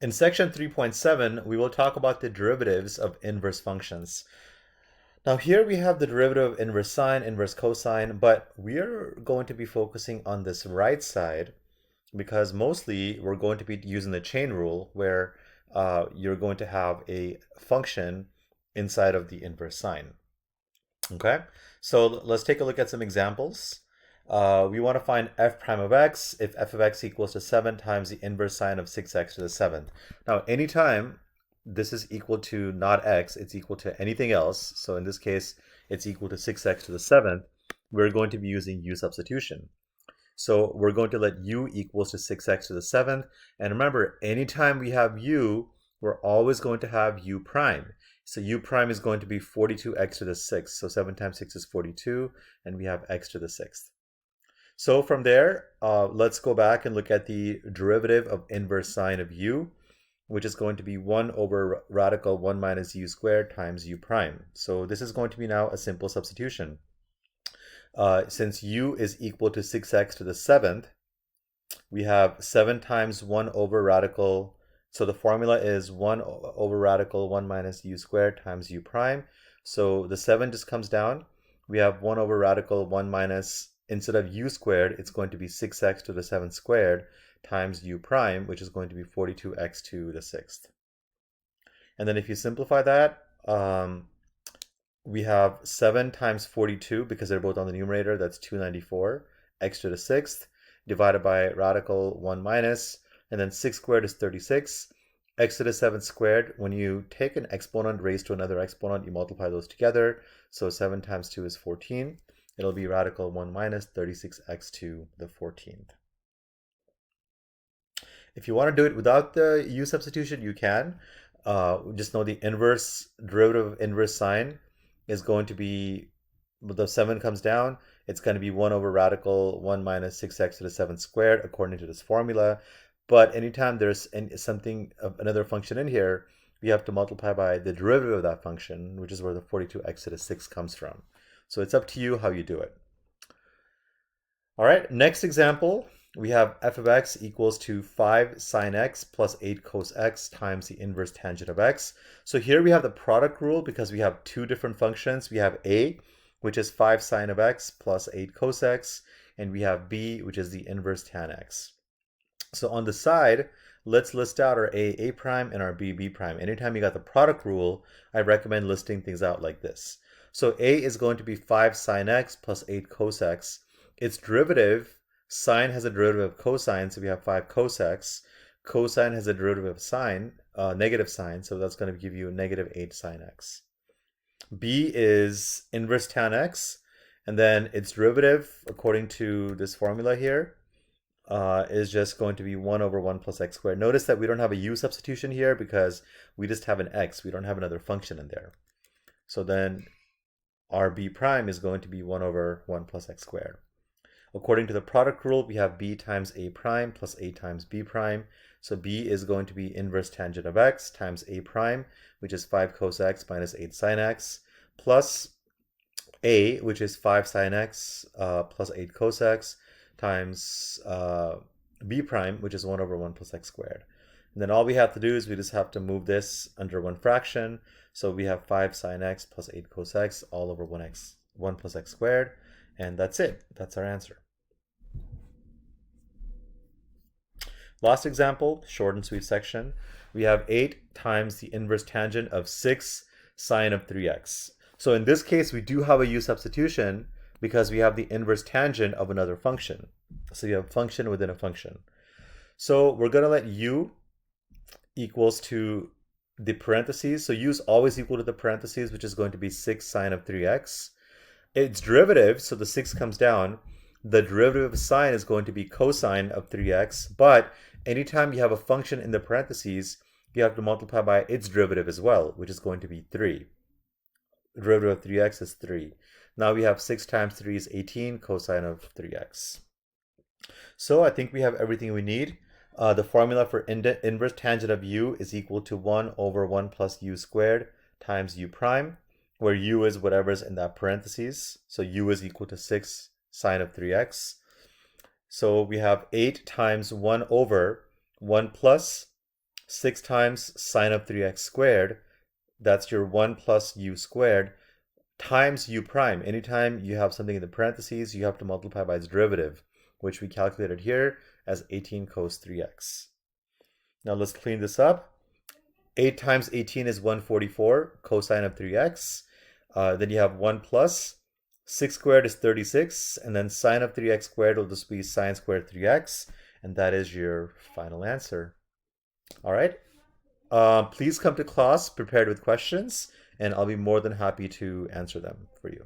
In section 3.7, we will talk about the derivatives of inverse functions. Now here we have the derivative of inverse sine, inverse cosine, but we are going to be focusing on this right side because mostly we're going to be using the chain rule where you're going to have a function inside of the inverse sine. Okay, so let's take a look at some examples. We want to find f prime of x if f of x equals to 7 times the inverse sine of 6x to the 7th. Now, anytime this is equal to not x, it's equal to anything else. So in this case, it's equal to 6x to the 7th. We're going to be using u substitution. So we're going to let u equals to 6x to the 7th. And remember, anytime we have u, we're always going to have u prime. So u prime is going to be 42x to the 6th. So 7 times 6 is 42, and we have x to the 6th. So from there, let's go back and look at the derivative of inverse sine of u, which is going to be 1 over radical 1 minus u squared times u prime. So this is going to be now a simple substitution. Since u is equal to 6x to the 7th, we have 7 times 1 over radical, so the formula is 1 over radical 1 minus u squared times u prime. So the 7 just comes down. We have 1 over radical 1 minus, instead of u squared, it's going to be 6x to the 7th squared times u prime, which is going to be 42x to the 6th. And then if you simplify that, we have 7 times 42, because they're both on the numerator, that's 294, x to the 6th, divided by radical 1 minus, and then 6 squared is 36, x to the 7th squared. When you take an exponent raised to another exponent, you multiply those together, so 7 times 2 is 14. It'll be radical 1 minus 36x to the 14th. If you want to do it without the u substitution, you can. Just know the inverse derivative of inverse sine is going to be, the 7 comes down, it's going to be 1 over radical 1 minus 6x to the 7th squared according to this formula. But anytime there's something of another function in here, we have to multiply by the derivative of that function, which is where the 42x to the 6th comes from. So it's up to you how you do it. All right, next example, we have f of x equals to 5 sine x plus 8 cos x times the inverse tangent of x. So here we have the product rule because we have two different functions. We have a, which is 5 sine of x plus 8 cos x, and we have b, which is the inverse tan x. So on the side, let's list out our a prime and our b prime. Anytime you got the product rule, I recommend listing things out like this. So a is going to be 5 sine x plus 8 cos x. Its derivative, sine has a derivative of cosine, so we have 5 cos x. Cosine has a derivative of sine, negative sine, so that's going to give you negative 8 sine x. B is inverse tan x, and then its derivative, according to this formula here, is just going to be 1 over 1 plus x squared. Notice that we don't have a u substitution here because we just have an x. We don't have another function in there. So then our b prime is going to be 1 over 1 plus x squared. According to the product rule, we have b times a prime plus a times b prime. So b is going to be inverse tangent of x times a prime, which is 5 cos x minus 8 sin x, plus a, which is 5 sin x plus 8 cos x, times b prime, which is 1 over 1 plus x squared. And then all we have to do is we just have to move this under one fraction. So we have 5 sin x plus 8 cos x all over 1 plus x squared. And that's it. That's our answer. Last example, short and sweet section. We have 8 times the inverse tangent of 6 sine of 3x. So in this case, we do have a u substitution because we have the inverse tangent of another function. So you have function within a function. So we're going to let u equals to the parentheses. So u is always equal to the parentheses, which is going to be 6 sine of 3x. Its derivative, so the 6 comes down, the derivative of sine is going to be cosine of 3x, but anytime you have a function in the parentheses, you have to multiply by its derivative as well, which is going to be 3. The derivative of 3x is 3. Now we have 6 times 3 is 18 cosine of 3x. So I think we have everything we need. The formula for inverse tangent of u is equal to 1 over 1 plus u squared times u prime, where u is whatever's in that parentheses. So u is equal to 6 sine of 3x. So we have 8 times 1 over 1 plus 6 times sine of 3x squared, that's your 1 plus u squared, times u prime. Anytime you have something in the parentheses, you have to multiply by its derivative, which we calculated here as 18 cos 3x. Now let's clean this up. 8 times 18 is 144 cosine of 3x. Then you have 1 plus 6 squared is 36, and then sine of 3x squared will just be sine squared 3x, and that is your final answer. All right. Please come to class prepared with questions, and I'll be more than happy to answer them for you.